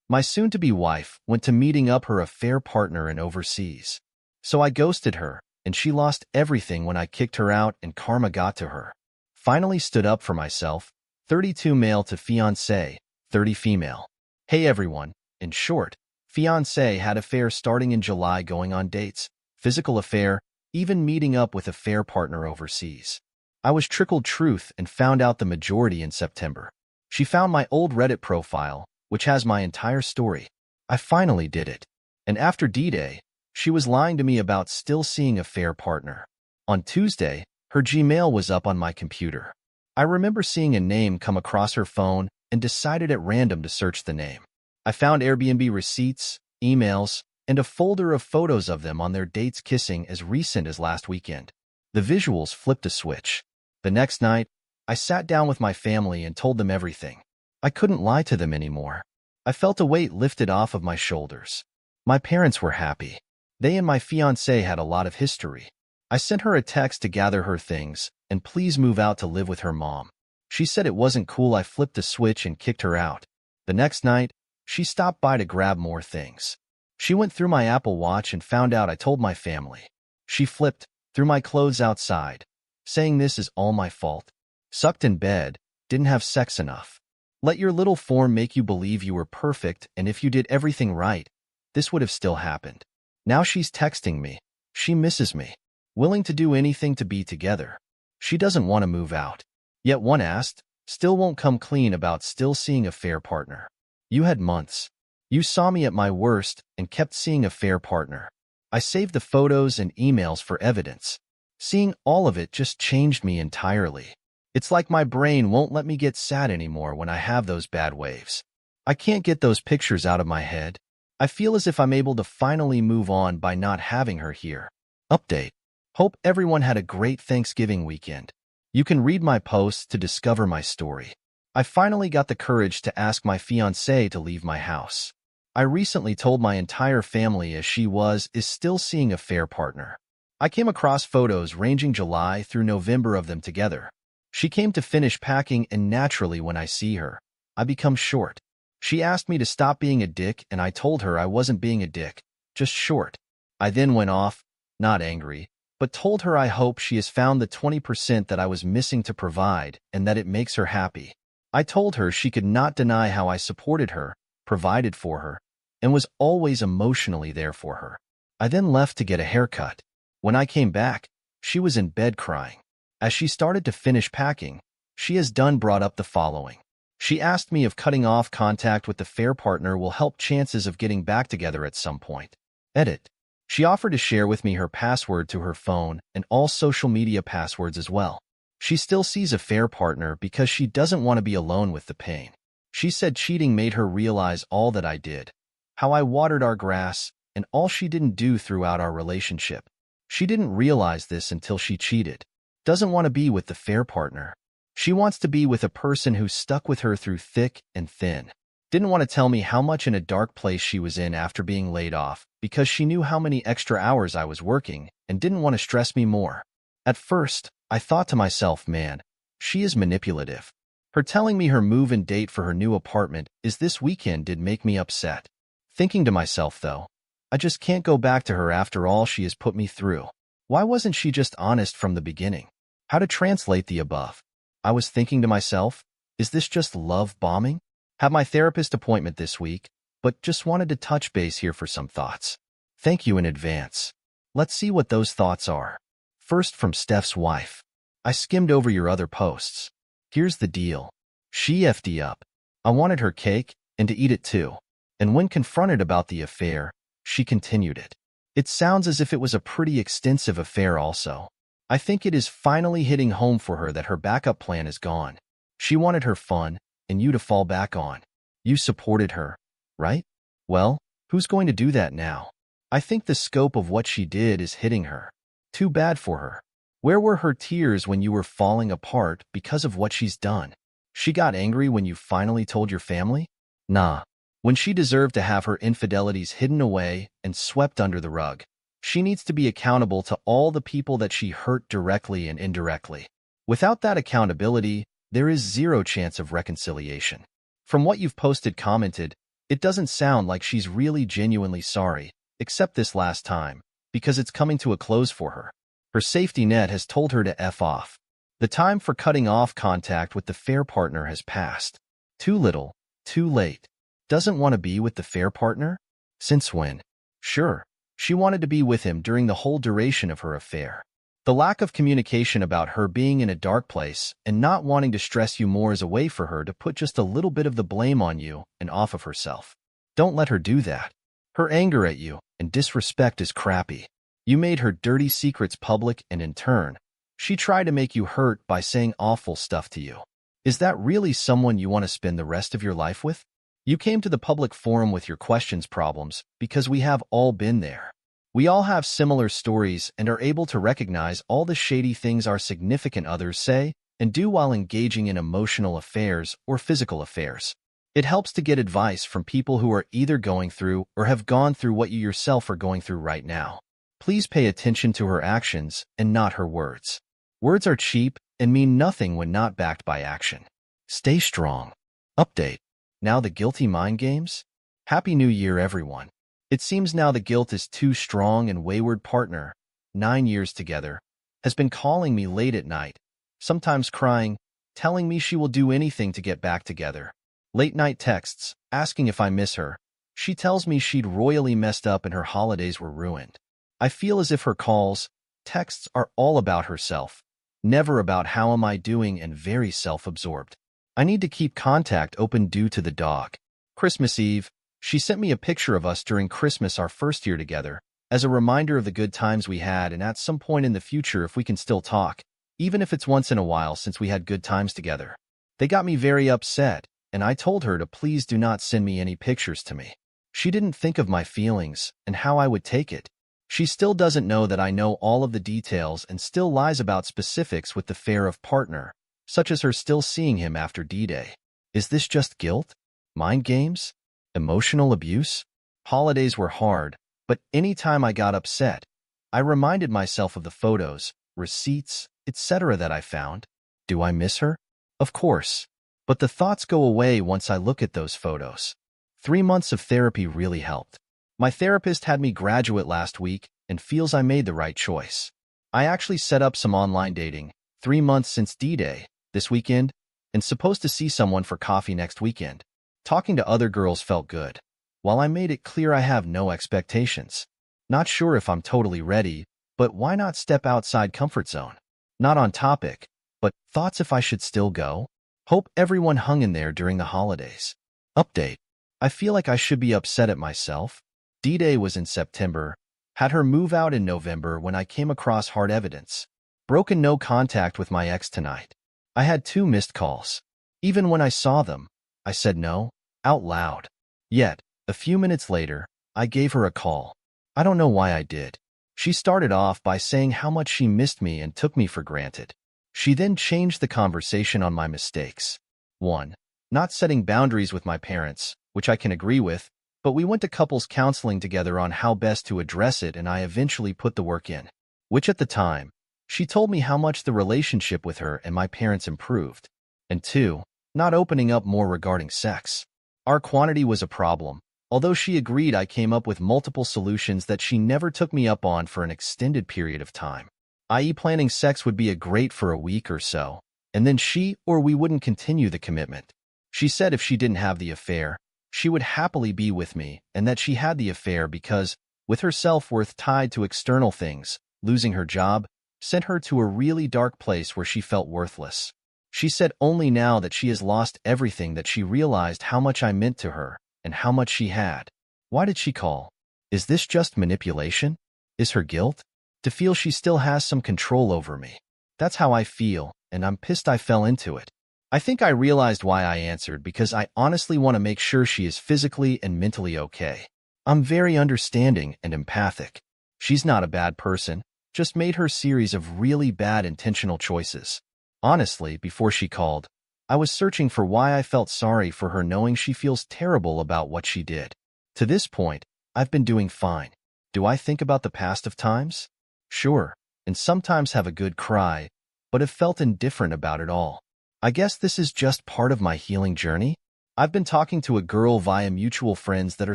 My soon-to-be wife went to meeting up her affair partner in overseas. So I ghosted her, and she lost everything when I kicked her out and karma got to her. Finally stood up for myself, 32 male to fiancé, 30 female. Hey everyone, in short, fiancé had affair starting in July going on dates, physical affair, even meeting up with affair partner overseas. I was trickled truth and found out the majority in September. She found my old Reddit profile, which has my entire story. I finally did it. And after D-Day, she was lying to me about still seeing affair partner. On Tuesday, her Gmail was up on my computer. I remember seeing a name come across her phone and decided at random to search the name. I found Airbnb receipts, emails, and a folder of photos of them on their dates kissing as recent as last weekend. The visuals flipped a switch. The next night, I sat down with my family and told them everything. I couldn't lie to them anymore. I felt a weight lifted off of my shoulders. My parents were happy. They and my fiancée had a lot of history. I sent her a text to gather her things and please move out to live with her mom. She said it wasn't cool. I flipped the switch and kicked her out. The next night, she stopped by to grab more things. She went through my Apple Watch and found out I told my family. She flipped, threw my clothes outside, saying this is all my fault. Sucked in bed, didn't have sex enough. Let your little form make you believe you were perfect, and if you did everything right, this would have still happened. Now she's texting me. She misses me. Willing to do anything to be together. She doesn't want to move out. Yet one asked, still won't come clean about still seeing affair partner. You had months. You saw me at my worst and kept seeing affair partner. I saved the photos and emails for evidence. Seeing all of it just changed me entirely. It's like my brain won't let me get sad anymore when I have those bad waves. I can't get those pictures out of my head. I feel as if I'm able to finally move on by not having her here. Update. Hope everyone had a great Thanksgiving weekend. You can read my posts to discover my story. I finally got the courage to ask my fiancée to leave my house. I recently told my entire family as she is still seeing affair partner. I came across photos ranging July through November of them together. She came to finish packing and naturally when I see her, I become short. She asked me to stop being a dick and I told her I wasn't being a dick, just short. I then went off, not angry, but told her I hope she has found the 20% that I was missing to provide and that it makes her happy. I told her she could not deny how I supported her, provided for her, and was always emotionally there for her. I then left to get a haircut. When I came back, she was in bed crying. As she started to finish packing, she has brought up the following. She asked me if cutting off contact with the fair partner will help chances of getting back together at some point. Edit. She offered to share with me her password to her phone and all social media passwords as well. She still sees a fair partner because she doesn't want to be alone with the pain. She said cheating made her realize all that I did, how I watered our grass, and all she didn't do throughout our relationship. She didn't realize this until she cheated. Doesn't want to be with the fair partner. She wants to be with a person who stuck with her through thick and thin. Didn't want to tell me how much in a dark place she was in after being laid off because she knew how many extra hours I was working and didn't want to stress me more. At first, I thought to myself, man, she is manipulative. Her telling me her move-in date for her new apartment is this weekend did make me upset. Thinking to myself, though, I just can't go back to her after all she has put me through. Why wasn't she just honest from the beginning? How to translate the above? I was thinking to myself, is this just love bombing? Have my therapist appointment this week, but just wanted to touch base here for some thoughts. Thank you in advance. Let's see what those thoughts are. First from Steph's wife. I skimmed over your other posts. Here's the deal. She FD up. I wanted her cake and to eat it too. And when confronted about the affair, she continued it. It sounds as if it was a pretty extensive affair also. I think it is finally hitting home for her that her backup plan is gone. She wanted her fun and you to fall back on. You supported her, right? Well, who's going to do that now? I think the scope of what she did is hitting her. Too bad for her. Where were her tears when you were falling apart because of what she's done? She got angry when you finally told your family? Nah. When she deserved to have her infidelities hidden away and swept under the rug. She needs to be accountable to all the people that she hurt directly and indirectly. Without that accountability, there is zero chance of reconciliation. From what you've posted commented, It doesn't sound like she's really genuinely sorry, except this last time, because it's coming to a close for her. Her safety net has told her to F off. The time for cutting off contact with the fair partner has passed. Too little, too late. Doesn't want to be with the fair partner? Since when? Sure, she wanted to be with him during the whole duration of her affair. The lack of communication about her being in a dark place and not wanting to stress you more is a way for her to put just a little bit of the blame on you and off of herself. Don't let her do that. Her anger at you and disrespect is crappy. You made her dirty secrets public, and in turn, she tried to make you hurt by saying awful stuff to you. Is that really someone you want to spend the rest of your life with? You came to the public forum with your questions problems because we have all been there. We all have similar stories and are able to recognize all the shady things our significant others say and do while engaging in emotional affairs or physical affairs. It helps to get advice from people who are either going through or have gone through what you yourself are going through right now. Please pay attention to her actions and not her words. Words are cheap and mean nothing when not backed by action. Stay strong. Update. Now the guilty mind games? Happy New Year, everyone. It seems now the guilt is too strong and wayward partner, 9 years together, has been calling me late at night, sometimes crying, telling me she will do anything to get back together. Late night texts, asking if I miss her. She tells me she'd royally messed up and her holidays were ruined. I feel as if her calls, texts are all about herself, never about how am I doing, and very self-absorbed. I need to keep contact open due to the dog. Christmas Eve, she sent me a picture of us during Christmas our first year together, as a reminder of the good times we had and at some point in the future if we can still talk, even if it's once in a while since we had good times together. They got me very upset, and I told her to please do not send me any pictures to me. She didn't think of my feelings and how I would take it. She still doesn't know that I know all of the details and still lies about specifics with the fear of partner, such as her still seeing him after D-Day. Is this just guilt? Mind games? Emotional abuse? Holidays were hard, but any time I got upset, I reminded myself of the photos, receipts, etc. that I found. Do I miss her? Of course. But the thoughts go away once I look at those photos. 3 months of therapy really helped. My therapist had me graduate last week and feels I made the right choice. I actually set up some online dating, 3 months since D-Day, this weekend, and supposed to see someone for coffee next weekend. Talking to other girls felt good. While I made it clear I have no expectations. Not sure if I'm totally ready, but why not step outside comfort zone? Not on topic, but thoughts if I should still go? Hope everyone hung in there during the holidays. Update. I feel like I should be upset at myself. D-Day was in September. Had her move out in November when I came across hard evidence. Broken no contact with my ex tonight. I had 2 missed calls. Even when I saw them, I said no, out loud. Yet, a few minutes later, I gave her a call. I don't know why I did. She started off by saying how much she missed me and took me for granted. She then changed the conversation on my mistakes. 1. Not setting boundaries with my parents, which I can agree with, but we went to couples counseling together on how best to address it, and I eventually put the work in. Which at the time, she told me how much the relationship with her and my parents improved. And 2. Not opening up more regarding sex. Our quantity was a problem, although she agreed I came up with multiple solutions that she never took me up on for an extended period of time. I.e. planning sex would be a great for a week or so, and then she or we wouldn't continue the commitment. She said if she didn't have the affair, she would happily be with me, and that she had the affair because, with her self-worth tied to external things, losing her job sent her to a really dark place where she felt worthless. She said only now that she has lost everything that she realized how much I meant to her and how much she had. Why did she call? Is this just manipulation? Is her guilt? To feel she still has some control over me. That's how I feel, and I'm pissed I fell into it. I think I realized why I answered because I honestly want to make sure she is physically and mentally okay. I'm very understanding and empathic. She's not a bad person, just made her series of really bad intentional choices. Honestly, before she called, I was searching for why I felt sorry for her knowing she feels terrible about what she did. To this point, I've been doing fine. Do I think about the past of times? Sure, and sometimes have a good cry, but have felt indifferent about it all. I guess this is just part of my healing journey. I've been talking to a girl via mutual friends that are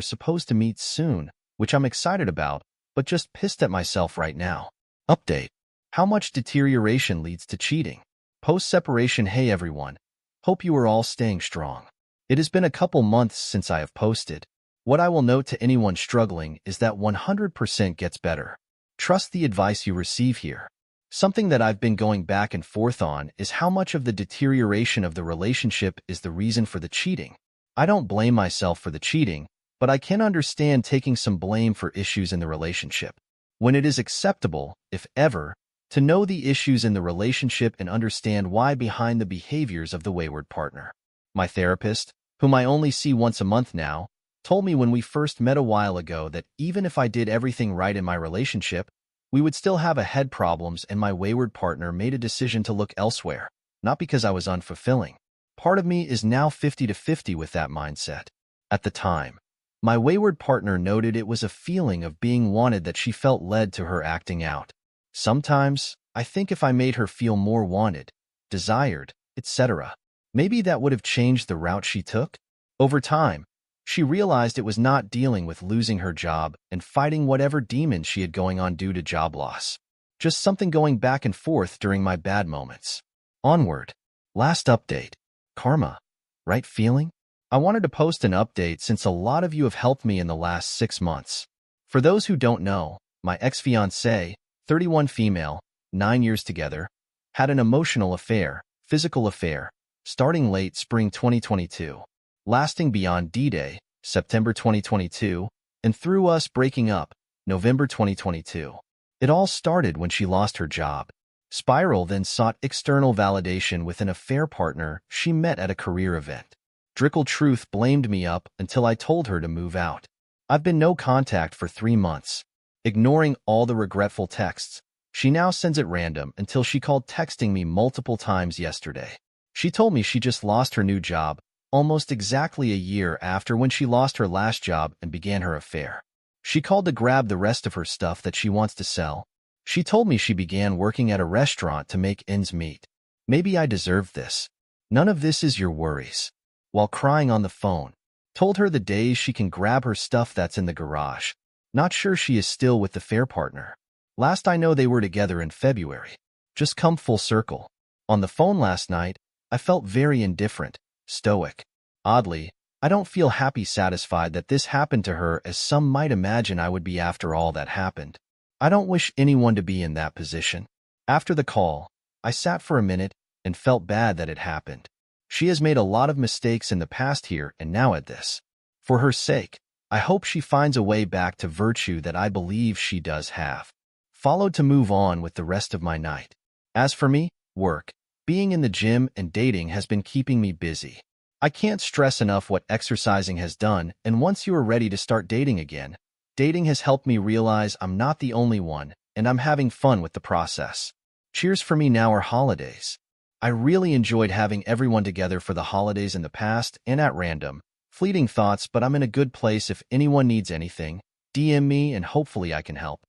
supposed to meet soon, which I'm excited about, but just pissed at myself right now. Update. How much deterioration leads to cheating? Post-separation. Hey everyone. Hope you are all staying strong. It has been a couple months since I have posted. What I will note to anyone struggling is that 100% gets better. Trust the advice you receive here. Something that I've been going back and forth on is how much of the deterioration of the relationship is the reason for the cheating. I don't blame myself for the cheating, but I can understand taking some blame for issues in the relationship. When it is acceptable, if ever, to know the issues in the relationship and understand why behind the behaviors of the wayward partner. My therapist, whom I only see once a month now, told me when we first met a while ago that even if I did everything right in my relationship, we would still have head problems, and my wayward partner made a decision to look elsewhere, not because I was unfulfilling. Part of me is now 50-50 with that mindset. At the time, my wayward partner noted it was a feeling of being wanted that she felt led to her acting out. Sometimes, I think if I made her feel more wanted, desired, etc., maybe that would have changed the route she took. Over time, she realized it was not dealing with losing her job and fighting whatever demons she had going on due to job loss. Just something going back and forth during my bad moments. Onward. Last update. Karma. Right feeling? I wanted to post an update since a lot of you have helped me in the last 6 months. For those who don't know, my ex-fiancée, 31 female, 9 years together, had an emotional affair, physical affair, starting late spring 2022. Lasting beyond D-Day, September 2022, and through us breaking up, November 2022. It all started when she lost her job. Spiral then sought external validation with an affair partner she met at a career event. Drickle Truth blamed me up until I told her to move out. I've been no contact for 3 months. Ignoring all the regretful texts, she now sends at random until she called texting me multiple times yesterday. She told me she just lost her new job, almost exactly a year after when she lost her last job and began her affair. She called to grab the rest of her stuff that she wants to sell. She told me she began working at a restaurant to make ends meet. Maybe I deserved this. None of this is your worries. While crying on the phone, told her the days she can grab her stuff that's in the garage. Not sure she is still with the affair partner. Last I know they were together in February. Just come full circle. On the phone last night, I felt very indifferent, stoic. Oddly, I don't feel satisfied that this happened to her as some might imagine I would be after all that happened. I don't wish anyone to be in that position. After the call, I sat for a minute and felt bad that it happened. She has made a lot of mistakes in the past here and now at this. For her sake, I hope she finds a way back to virtue that I believe she does have. Followed to move on with the rest of my night. As for me, work, being in the gym and dating has been keeping me busy. I can't stress enough what exercising has done, and once you are ready to start dating again, dating has helped me realize I'm not the only one, and I'm having fun with the process. Cheers for me now are holidays. I really enjoyed having everyone together for the holidays in the past and at random. Fleeting thoughts, but I'm in a good place. If anyone needs anything, DM me and hopefully I can help.